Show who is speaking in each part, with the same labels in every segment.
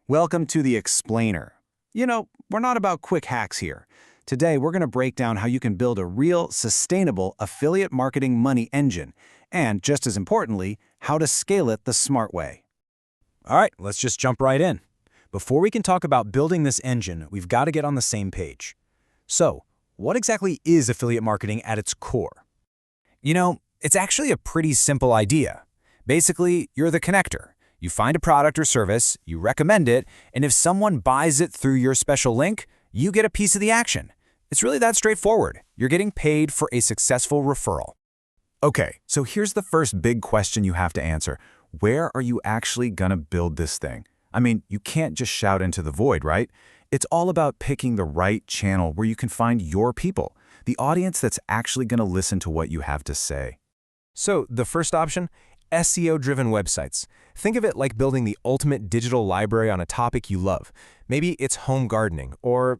Speaker 1: Welcome to the Explainer. We're not about quick hacks here. Today, we're going to break down how you can build a real, sustainable affiliate marketing money engine, and just as importantly, how to scale it the smart way.
Speaker 2: All right, let's just jump right in. Before we can talk about building this engine, we've got to get on the same page. So, what exactly is affiliate marketing at its core? It's actually a pretty simple idea. Basically, you're the connector. You find a product or service, you recommend it, and if someone buys it through your special link, you get a piece of the action. It's really that straightforward. You're getting paid for a successful referral.
Speaker 1: Okay, so here's the first big question you have to answer. Where are you actually going to build this thing? You can't just shout into the void, right? It's all about picking the right channel where you can find your people, the audience that's actually going to listen to what you have to say.
Speaker 2: So, the first option, SEO-driven websites. Think of it like building the ultimate digital library on a topic you love. Maybe it's home gardening or,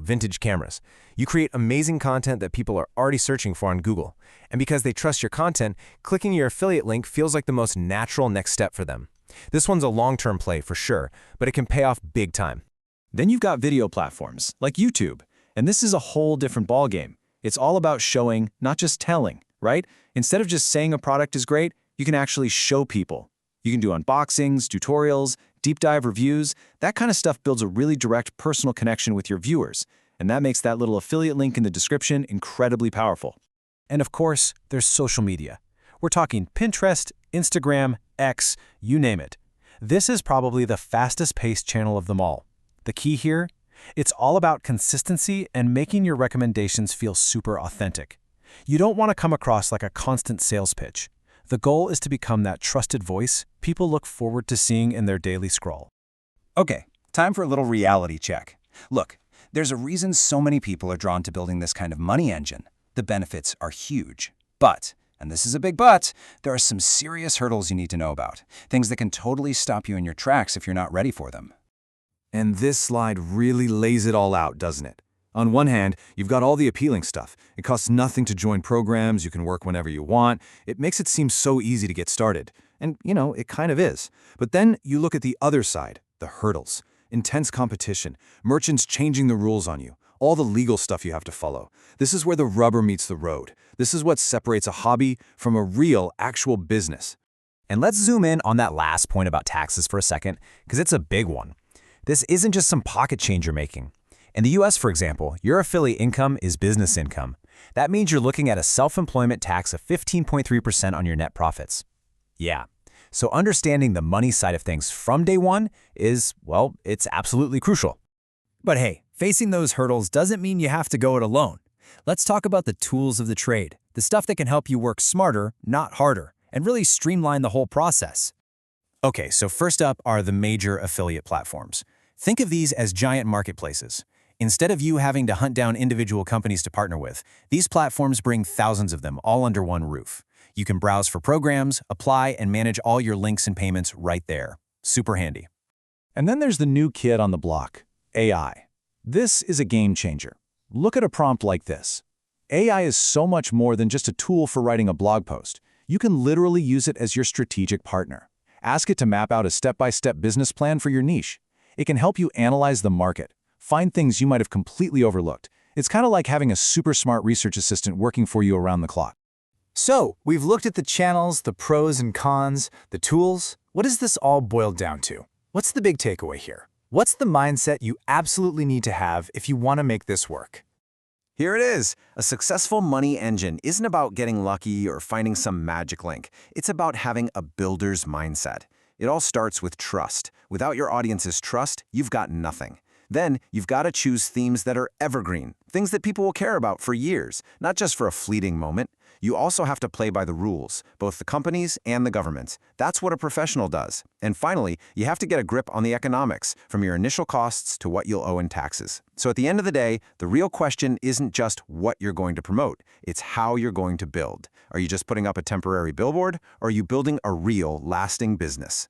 Speaker 2: vintage cameras. You create amazing content that people are already searching for on Google. And because they trust your content, clicking your affiliate link feels like the most natural next step for them. This one's a long-term play for sure, but it can pay off big time.
Speaker 1: Then you've got video platforms like YouTube, and this is a whole different ballgame. It's all about showing, not just telling, right? Instead of just saying a product is great, you can actually show people. You can do unboxings, tutorials, deep dive reviews. That kind of stuff builds a really direct personal connection with your viewers, and that makes that little affiliate link in the description incredibly powerful.
Speaker 2: And of course, there's social media. We're talking Pinterest, Instagram, X, you name it. This is probably the fastest-paced channel of them all. The key here? It's all about consistency and making your recommendations feel super authentic. You don't want to come across like a constant sales pitch. The goal is to become that trusted voice people look forward to seeing in their daily scroll.
Speaker 3: Okay, time for a little reality check. Look, there's a reason so many people are drawn to building this kind of money engine. The benefits are huge. But, and this is a big but, there are some serious hurdles you need to know about. Things that can totally stop you in your tracks if you're not ready for them.
Speaker 1: And this slide really lays it all out, doesn't it? On one hand, you've got all the appealing stuff. It costs nothing to join programs, you can work whenever you want. It makes it seem so easy to get started. And, it kind of is. But then you look at the other side, the hurdles. Intense competition, merchants changing the rules on you, all the legal stuff you have to follow. This is where the rubber meets the road. This is what separates a hobby from a real, actual business.
Speaker 2: And let's zoom in on that last point about taxes for a second, because it's a big one. This isn't just some pocket change you're making. In the US, for example, your affiliate income is business income. That means you're looking at a self-employment tax of 15.3% on your net profits. Yeah, so understanding the money side of things from day one is, it's absolutely crucial.
Speaker 4: But hey, facing those hurdles doesn't mean you have to go it alone. Let's talk about the tools of the trade, the stuff that can help you work smarter, not harder, and really streamline the whole process.
Speaker 2: Okay, so first up are the major affiliate platforms. Think of these as giant marketplaces. Instead of you having to hunt down individual companies to partner with, these platforms bring thousands of them all under one roof. You can browse for programs, apply, and manage all your links and payments right there. Super handy.
Speaker 1: And then there's the new kid on the block, AI. This is a game changer. Look at a prompt like this. AI is so much more than just a tool for writing a blog post. You can literally use it as your strategic partner. Ask it to map out a step-by-step business plan for your niche. It can help you analyze the market, find things you might have completely overlooked. It's kind of like having a super smart research assistant working for you around the clock.
Speaker 4: So, we've looked at the channels, the pros and cons, the tools. What does this all boil down to? What's the big takeaway here? What's the mindset you absolutely need to have if you want to make this work?
Speaker 3: Here it is. A successful money engine isn't about getting lucky or finding some magic link. It's about having a builder's mindset. It all starts with trust. Without your audience's trust, you've got nothing. Then you've got to choose themes that are evergreen, things that people will care about for years, not just for a fleeting moment. You also have to play by the rules, both the companies and the governments. That's what a professional does. And finally, you have to get a grip on the economics, from your initial costs to what you'll owe in taxes. So at the end of the day, the real question isn't just what you're going to promote, it's how you're going to build. Are you just putting up a temporary billboard, or are you building a real, lasting business?